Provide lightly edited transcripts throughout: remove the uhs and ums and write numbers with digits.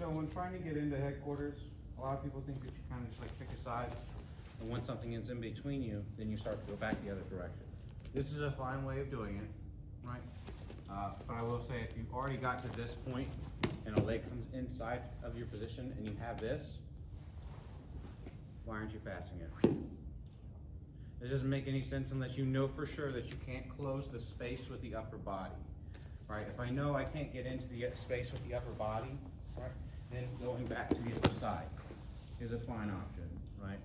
So when trying to get into headquarters, a lot of people think that you kind of just like pick a side, and once something is in between you, then you start to go back the other direction. This is a fine way of doing it, right? But I will say, if you've already got to this point and a leg comes inside of your position and you have this, why aren't you passing it? It doesn't make any sense unless you know for sure that you can't close the space with the upper body, right? If I know I can't get into the space with the upper body, right, then going back to the other side is a fine option, right?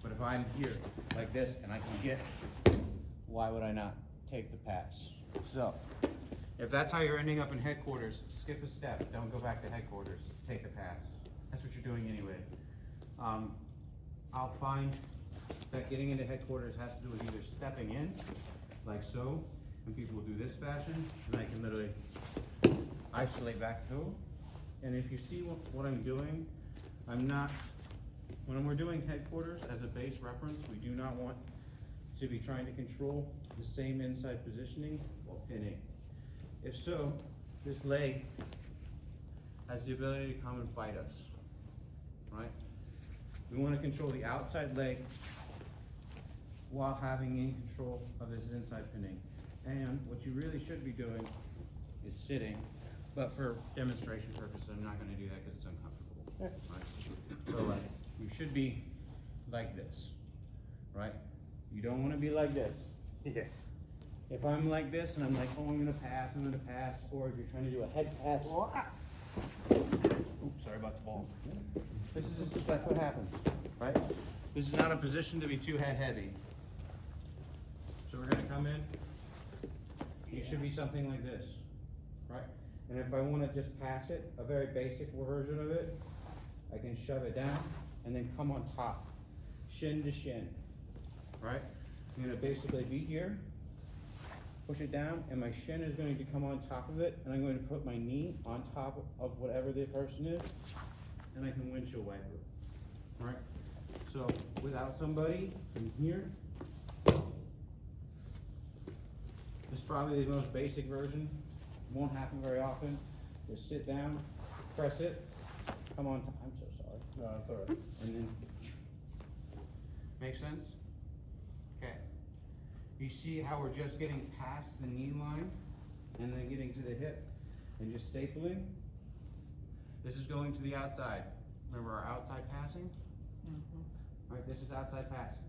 But if I'm here like this and I can get, why would I not take the pass? So, if that's how you're ending up in headquarters, skip a step, don't go back to headquarters, take the pass. That's what you're doing anyway. I'll find that getting into headquarters has to do with either stepping in, like so, and people will do this fashion, and I can literally isolate back to. And if you see what I'm doing, when we're doing headquarters as a base reference, we do not want to be trying to control the same inside positioning while pinning. If so, this leg has the ability to come and fight us, right? We want to control the outside leg while having in control of this inside pinning. And what you really should be doing is sitting, but for demonstration purposes, I'm not going to do that because it's uncomfortable, right? So you should be like this, right? You don't want to be like this. Yeah. If I'm like this and I'm like, oh, I'm gonna pass, or if you're trying to do a head pass. Oops, sorry about the balls. This is just, that's what happens, right? This is not a position to be too head heavy. So we're gonna come in, it should be something like this, right? And if I wanna just pass it, a very basic version of it, I can shove it down and then come on top, shin to shin, right? I'm gonna basically be here, push it down, and my shin is going to come on top of it, and I'm going to put my knee on top of whatever the person is, and I can windshield wiper, right? So without somebody in here, this is probably the most basic version. Won't happen very often. Just sit down, press it, come on top. I'm so sorry. No, it's alright. And then, make sense? Okay. You see how we're just getting past the knee line and then getting to the hip and just stapling? This is going to the outside. Remember our outside passing? All right, this is outside passing.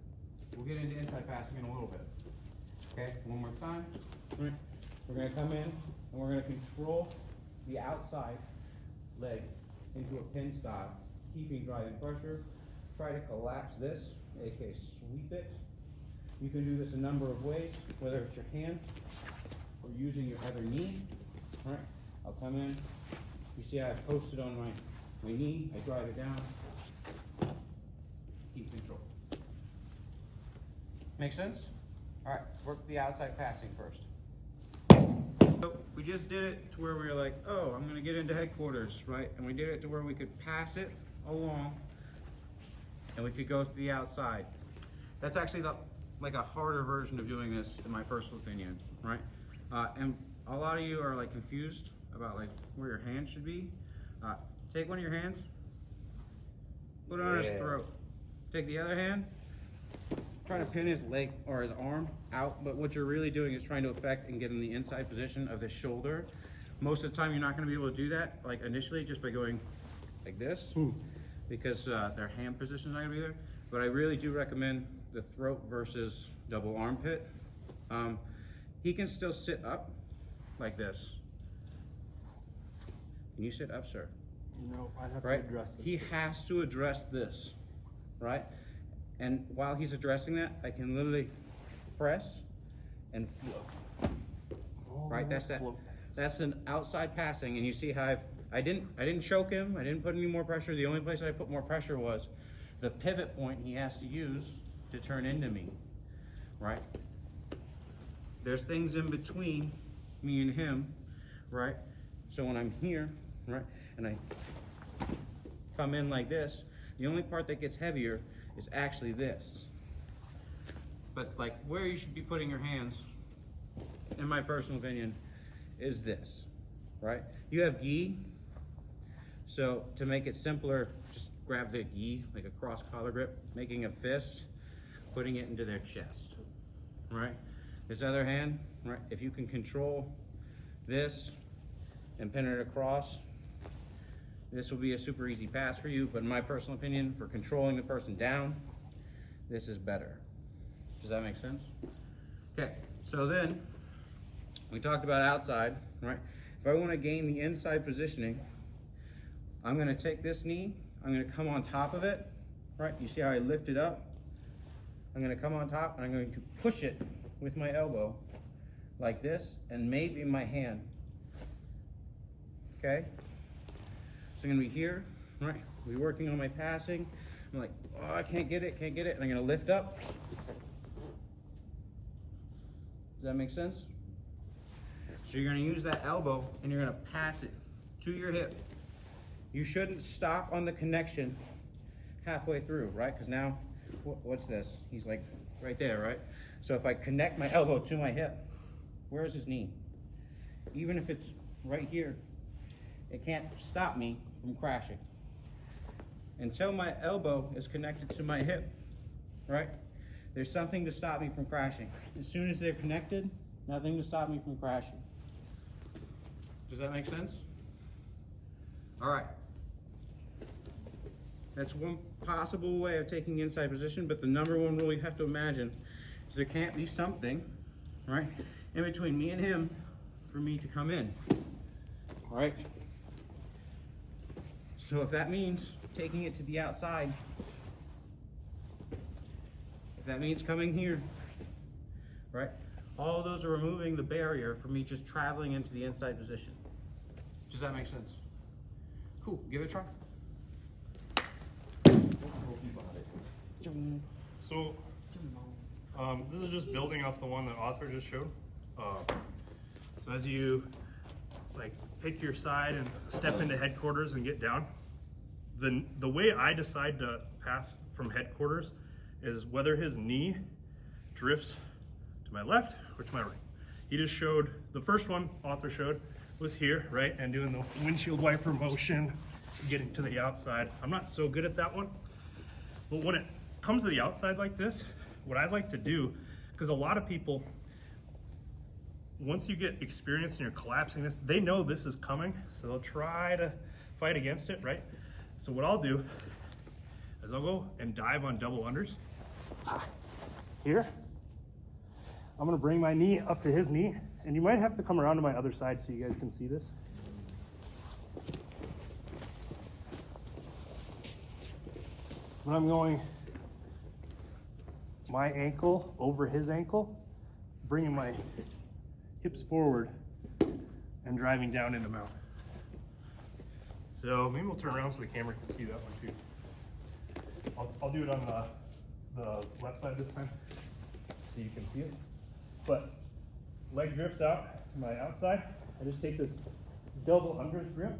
We'll get into inside passing in a little bit. Okay, one more time. We're gonna come in and we're gonna control the outside leg into a pin style, keeping driving pressure. Try to collapse this, aka sweep it. You can do this a number of ways, whether it's your hand or using your other knee. All right, I'll come in. You see I have posted on my knee. I drive it down. Keep control. Make sense? All right, work the outside passing first. So we just did it to where we were like, oh, I'm gonna get into headquarters, right? And we did it to where we could pass it along and we could go to the outside. That's actually like a harder version of doing this, in my personal opinion, right? And a lot of you are like confused about like where your hand should be. Take one of your hands, put it on his throat. Take the other hand, try to pin his leg or his arm out, but what you're really doing is trying to affect and get in the inside position of the shoulder. Most of the time you're not gonna be able to do that, like initially, just by going like this, because their hand position is not gonna be there. But I really do recommend the throat versus double armpit. He can still sit up like this. Can you sit up, sir? No, I'd have Right? to address this. He has to address this, right? And while he's addressing that, I can literally press and float. Right? That's that. Float. That's an outside passing, and you see how I didn't choke him. I didn't put any more pressure. The only place I put more pressure was the pivot point he has to use to turn into me, right? There's things in between me and him, right? So when I'm here, right, and I come in like this, the only part that gets heavier is actually this. But like where you should be putting your hands, in my personal opinion, is this, right? You have gi, So to make it simpler, just grab the gi, like a cross collar grip, making a fist, putting it into their chest, right? This other hand, right, if you can control this and pin it across, this will be a super easy pass for you, but in my personal opinion, for controlling the person down, this is better. Does that make sense? Okay, so then, we talked about outside, right? If I want to gain the inside positioning, I'm going to take this knee, I'm going to come on top of it, right? You see how I lift it up? I'm going to come on top and I'm going to push it with my elbow like this and maybe my hand. Okay? So I'm going to be here, right? We're working on my passing. I'm like, oh, I can't get it. And I'm going to lift up. Does that make sense? So you're going to use that elbow and you're going to pass it to your hip. You shouldn't stop on the connection halfway through, right? Because now, what's this? He's like right there, right? So if I connect my elbow to my hip, where's his knee? Even if it's right here, it can't stop me from crashing. Until my elbow is connected to my hip, right? There's something to stop me from crashing. As soon as they're connected, nothing to stop me from crashing. Does that make sense? All right. That's one possible way of taking inside position, but the number one rule you have to imagine is there can't be something, right, in between me and him for me to come in. All right? So if that means taking it to the outside, if that means coming here, right, all of those are removing the barrier for me just traveling into the inside position. Does that make sense? Cool, give it a try. So, this is just building off the one that Author just showed. So as you like pick your side and step into headquarters and get down, the way I decide to pass from headquarters is whether his knee drifts to my left or to my right. He just showed, the first one Author showed was here, right? And doing the windshield wiper motion, getting to the outside. I'm not so good at that one. But when it comes to the outside like this, what I like to do, because a lot of people, once you get experience and you're collapsing this, they know this is coming, so they'll try to fight against it, right? So what I'll do is I'll go and dive on double unders. Here, I'm gonna bring my knee up to his knee, and you might have to come around to my other side so you guys can see this. But I'm going my ankle over his ankle, bringing my hips forward and driving down into mount. So maybe we'll turn around so the camera can see that one too. I'll do it on the left side this time so you can see it. But leg drifts out to my outside. I just take this double unders grip.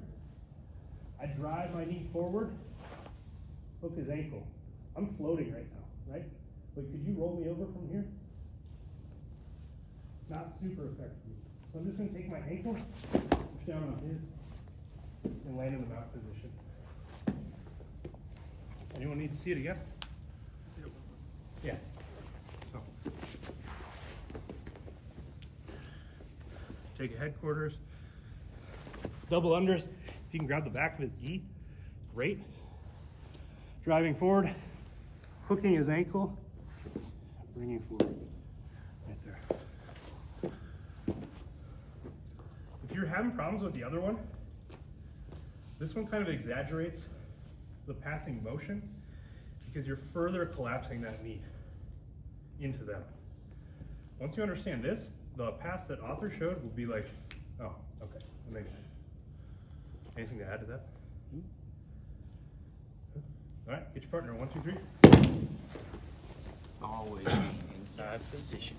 I drive my knee forward, hook his ankle. I'm floating right now, right? But could you roll me over from here? Not super effective. So I'm just gonna take my ankle, push down on his, and land in the mount position. Anyone need to see it again? Yeah. So. Take a headquarters. Double unders. If you can grab the back of his gi, great. Driving forward, hooking his ankle, bringing forward, right there. If you're having problems with the other one, this one kind of exaggerates the passing motion because you're further collapsing that knee into them. Once you understand this, the pass that Author showed will be like, oh, okay, that makes sense. Anything to add to that? All right, get your partner, 1, 2, 3. Always be inside position.